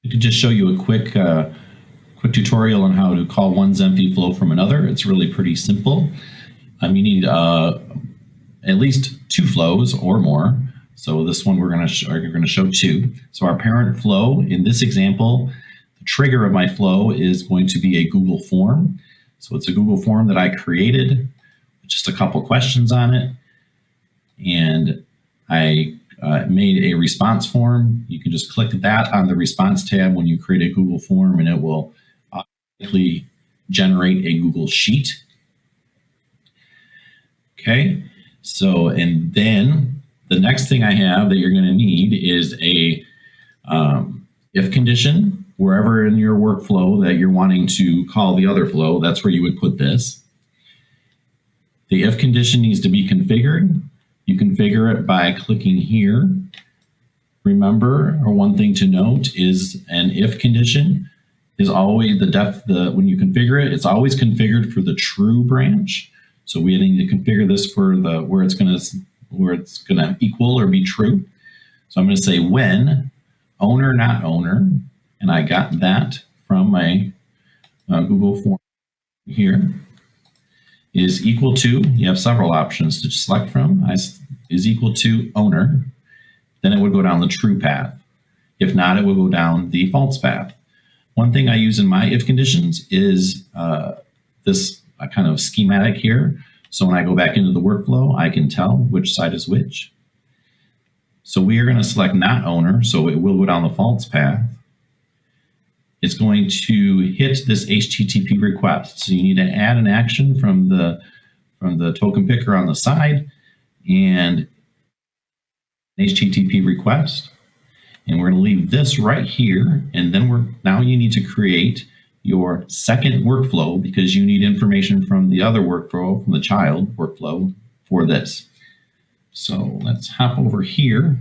I could just show you a quick tutorial on how to call one Zenphi flow from another. It's really pretty simple. You need at least 2 flows or more. So this one we're going to show 2. So our parent flow in this example, the trigger of my flow is going to be a Google form. So it's a Google form that I created with just a couple questions on it, and I made a response form. You can just click that on the response tab when you create a Google form, and it will automatically generate a Google Sheet. Okay, so and then the next thing I have that you're going to need is a if condition. Wherever in your workflow that you're wanting to call the other flow, that's where you would put this. The if condition needs to be configured. You configure it by clicking here. Remember, or one thing to note is an if condition is always when you configure it, it's always configured for the true branch. So we need to configure this for the where it's gonna equal or be true. So I'm going to say when owner not owner, and I got that from my Google form here, is equal to, you have several options to select from, is equal to owner, then it would go down the true path. If not, it will go down the false path. One thing I use in my if conditions is this kind of schematic here. So when I go back into the workflow, I can tell which side is which. So we are going to select not owner, so it will go down the false path. It's going to hit this HTTP request. So you need to add an action from the token picker on the side and HTTP request. And we're going to leave this right here. And then now you need to create your second workflow because you need information from the other workflow, from the child workflow for this. So let's hop over here.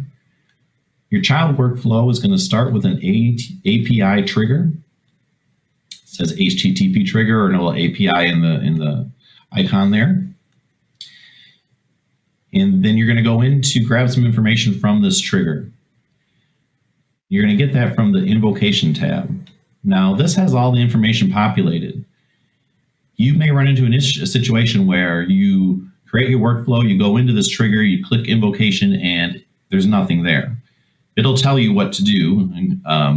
Your child workflow is going to start with an API trigger. It says HTTP trigger or a little API in the icon there. And then you're going to go in to grab some information from this trigger. You're going to get that from the invocation tab. Now this has all the information populated. You may run into a situation where you create your workflow, you go into this trigger, you click invocation, and there's nothing there. It'll tell you what to do,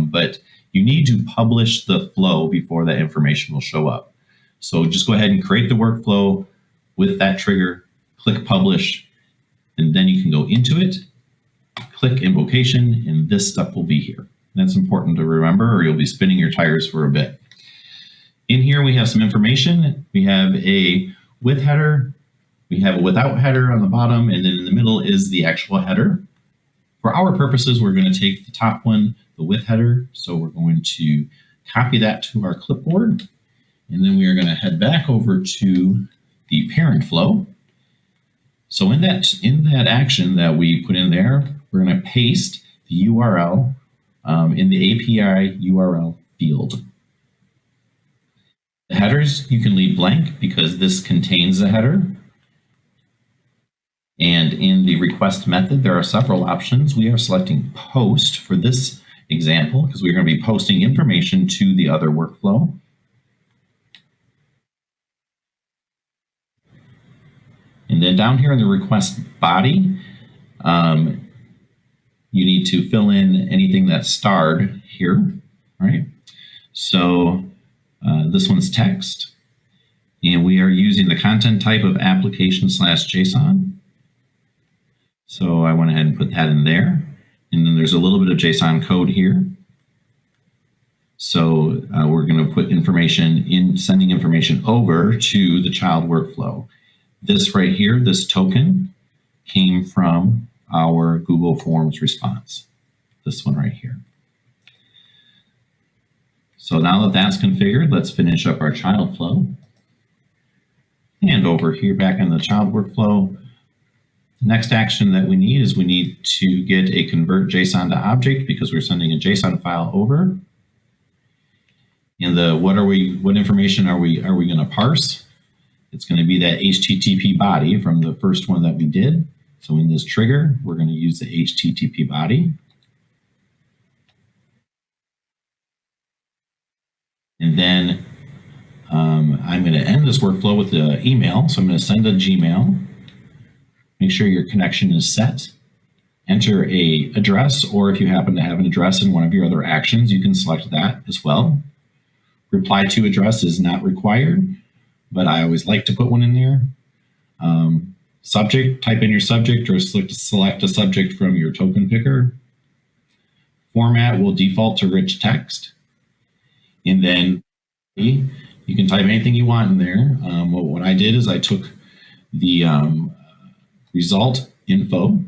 but you need to publish the flow before that information will show up. So just go ahead and create the workflow with that trigger, click publish, and then you can go into it, click invocation, and this stuff will be here. That's important to remember, or you'll be spinning your tires for a bit. In here, we have some information. We have a with header, we have a without header on the bottom, and then in the middle is the actual header. For our purposes, we're going to take the top one, the with header. So we're going to copy that to our clipboard. And then we are going to head back over to the parent flow. So in that action that we put in there, we're going to paste the URL in the API URL field. The headers you can leave blank because this contains the header. And in the request method, there are several options. We are selecting post for this example because we're going to be posting information to the other workflow. And then down here in the request body, you need to fill in anything that's starred here, right? So this one's text, and we are using the content type of application/JSON. So I went ahead and put that in there. And then there's a little bit of JSON code here. So we're going to put information in, sending information over to the child workflow. This right here, this token, came from our Google Forms response. This one right here. So now that that's configured, let's finish up our child flow. And over here back in the child workflow, the next action that we need is we need to get a convert JSON to object because we're sending a JSON file over. And what information are we going to parse? It's going to be that HTTP body from the first one that we did. So in this trigger, we're going to use the HTTP body. And then I'm going to end this workflow with the email. So I'm going to send a Gmail. Make sure your connection is set. Enter a address, or if you happen to have an address in one of your other actions, you can select that as well. Reply to address is not required, but I always like to put one in there. Subject, type in your subject or select a subject from your token picker. Format will default to rich text. And then you can type anything you want in there. What I did is I took the result info,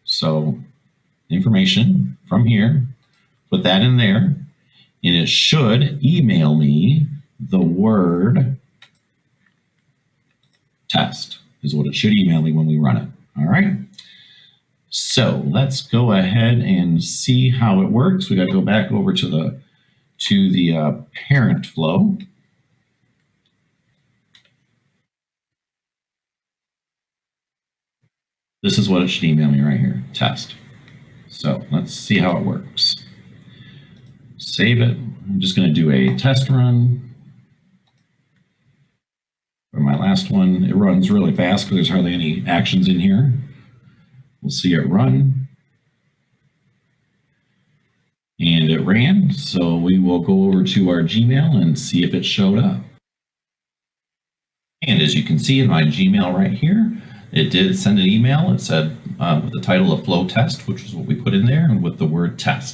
so information from here, put that in there, and it should email me the word test is what it should email me when we run it. All right. So let's go ahead and see how it works. We got to go back over to the parent flow. This is what it should email me right here, test. So let's see how it works. Save it. I'm just going to do a test run. For my last one, it runs really fast because there's hardly any actions in here. We'll see it run. And it ran, so we will go over to our Gmail and see if it showed up. And as you can see in my Gmail right here, it did send an email. It said with the title of flow test, which is what we put in there, and with the word test.